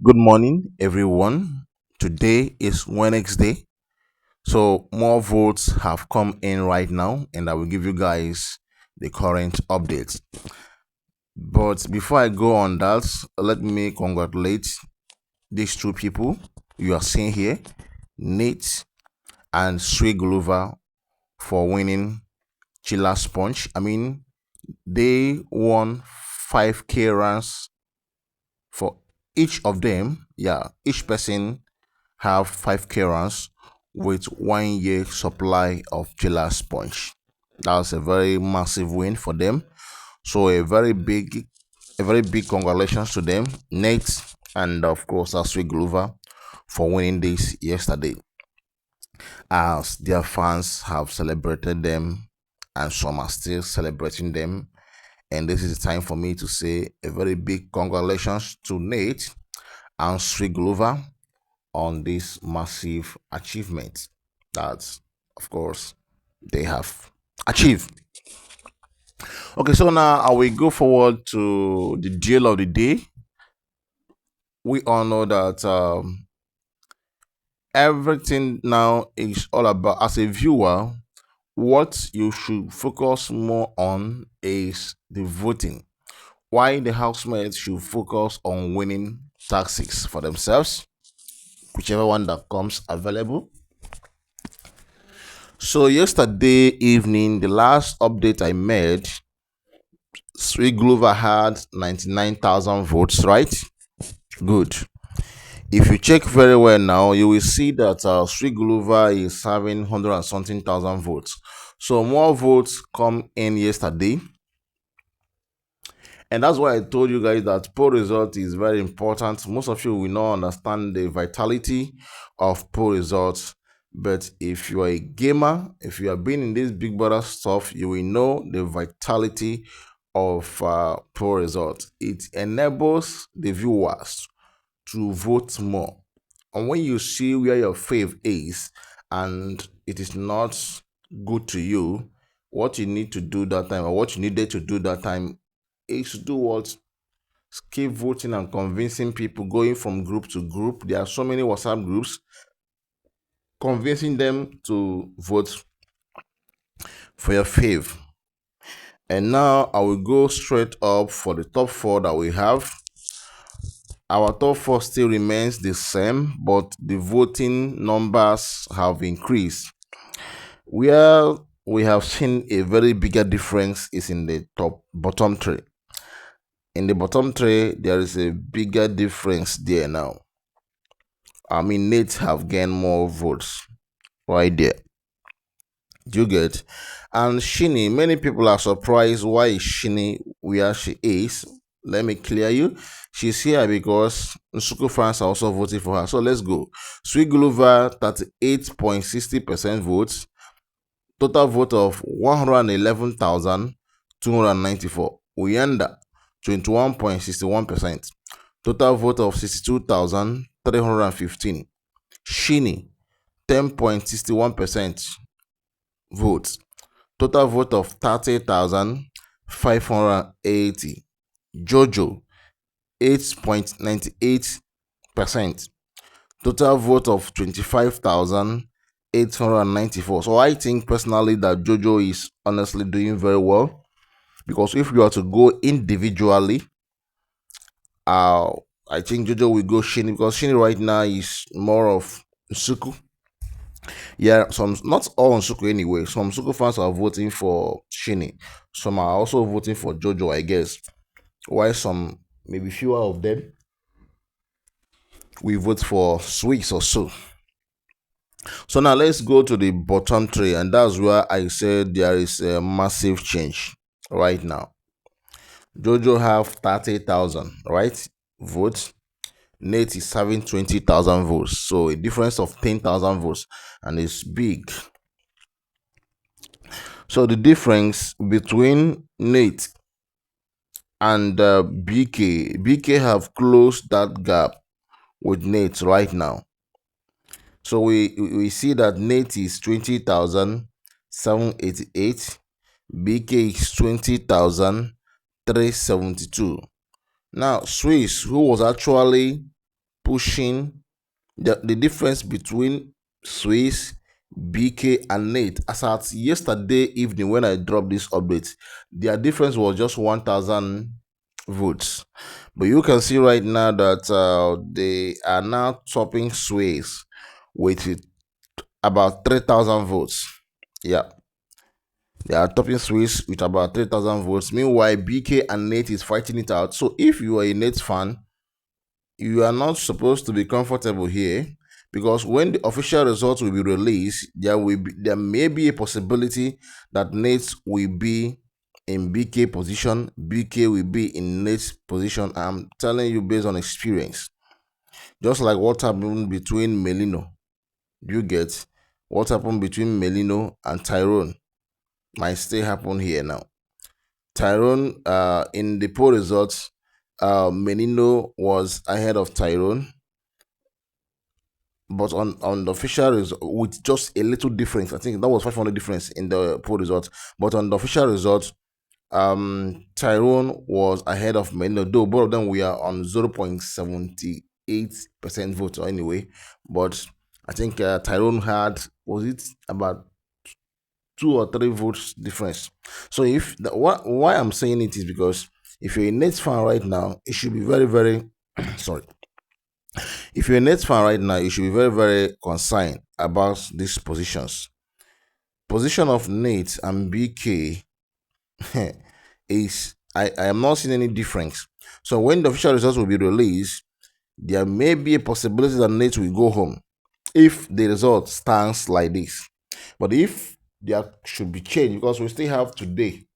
Good morning, everyone. Today is Wednesday, so more votes have come in right now, and I will give you guys the current updates. But before I go on that, let me congratulate these two people you are seeing here, Nate and Guluva, for winning Chilla Sponge. They won 5K runs for each of them. Yeah, each person have 5K runs with 1 year supply of Chilla Sponge. That's a very massive win for them. So a very big congratulations to them, Nate, and of course Asri Guluva, for winning this yesterday. As their fans have celebrated them, and some are still celebrating them. And this is the time for me to say a very big congratulations to Nate and Sri Guluva on this massive achievement that, of course, they have achieved. Okay, so now I will go forward to the deal of the day. We all know that everything now is all about, as a viewer, what you should focus more on is the voting. Why the housemates should focus on winning taxes for themselves, whichever one that comes available. So yesterday evening, the last update I made, Sri Guluva had 99,000 votes, right? Good. If you check very well now, you will see that Sri Guluva is having 100 and something thousand votes. So more votes come in yesterday. And that's why I told you guys that poll result is very important. Most of you will not understand the vitality of poll results. But if you are a gamer, if you have been in this Big Brother stuff, you will know the vitality of poll results. It enables the viewers to vote more. And when you see where your fave is and it is not good to you, what you need to do that time, or what you needed to do that time, is to do what? Keep voting and convincing people, going from group to group. There are so many WhatsApp groups, convincing them to vote for your fave. And now I will go straight up for the top four that we have. Our top four still remains the same, but the voting numbers have increased. Where we have seen a very bigger difference is in the bottom three. In the bottom three, there is a bigger difference there now. Nate have gained more votes right there. Do you get? And Shini, many people are surprised why is Shini where she is. Let me clear you. She's here because Nsuku fans are also voting for her. So let's go. Sweet Guluva, 38.60% votes. Total vote of 111,294. Uyanda, 21.61%. Total vote of 62,315. Shini, 10.61% votes. Total vote of 30,580. Jojo, 8.98%. Total vote of 25,894. So I think personally that Jojo is honestly doing very well, because if you are to go individually, I think Jojo will go Shini, because Shini right now is more of Suku. Yeah, some, not all on Suku anyway. Some Suku fans are voting for Shini. Some are also voting for Jojo, I guess. While some, maybe fewer of them, we vote for Sweets or so. So now let's go to the bottom three, and that's where I said there is a massive change right now. Jojo have 30,000, right? Votes. Nate is having 20,000 votes. So a difference of 10,000 votes, and it's big. So the difference between Nate and BK have closed that gap with Nate right now. So we see that Nate is 20,788, BK is 20,372. Now Swiss, who was actually pushing the difference between Swiss, BK, and Nate. As at yesterday evening when I dropped this update, their difference was just 1,000 votes. But you can see right now that they are now topping Swiss with about 3,000 votes. Yeah, they are topping Swiss with about 3,000 votes. Meanwhile, BK and Nate is fighting it out. So if you are a Nate fan, you are not supposed to be comfortable here, because when the official results will be released, there may be a possibility that Nate will be in BK position, BK will be in Nate's position. I'm telling you based on experience. Just like what happened between Melino, you get what happened between Melino and Tyrone might still happen here now. Tyrone, in the poll results, Menino was ahead of Tyrone, but on the official result, with just a little difference. I think that was 500 difference in the poll result. But on the official result, Tyrone was ahead of Menino, though both of them were on 0.78% vote anyway. But I think Tyrone had, was it about 2 or 3 votes difference. So why I'm saying it is because if you're a Nets fan right now, it should be very, very sorry. If you're a Nets fan right now, you should be very, very concerned about these positions. Position of Nate and BK is I am not seeing any difference. So when the official results will be released, there may be a possibility that Nate will go home if the result stands like this. But if there should be change, because we still have today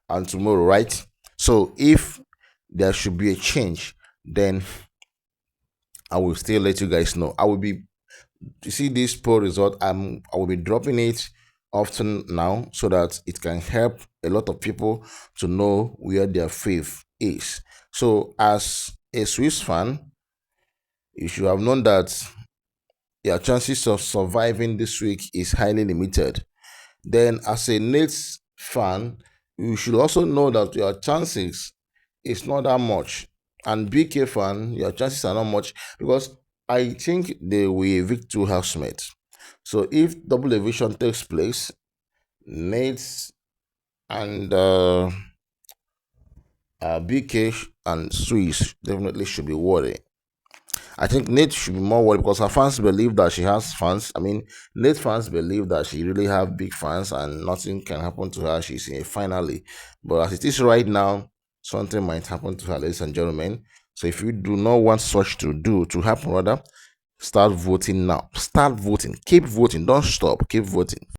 and tomorrow, right? So if there should be a change, then I will still let you guys know. I will be, you see this poll result, I will be dropping it often now so that it can help a lot of people to know where their faith is. So as a Swiss fan, you should have known that your chances of surviving this week is highly limited. Then as a Nets fan, you should also know that your chances is not that much. And BK fan, your chances are not much, because I think they will evict 2 housemates. So if double eviction takes place, Nets and BK and Swiss definitely should be worried. I think Nate should be more worried because her fans believe that she has fans. I mean, Nate fans believe that she really have big fans and nothing can happen to her. She's in a finale. But as it is right now, something might happen to her, ladies and gentlemen. So if you do not want such to happen, rather, start voting now. Start voting. Keep voting. Don't stop. Keep voting.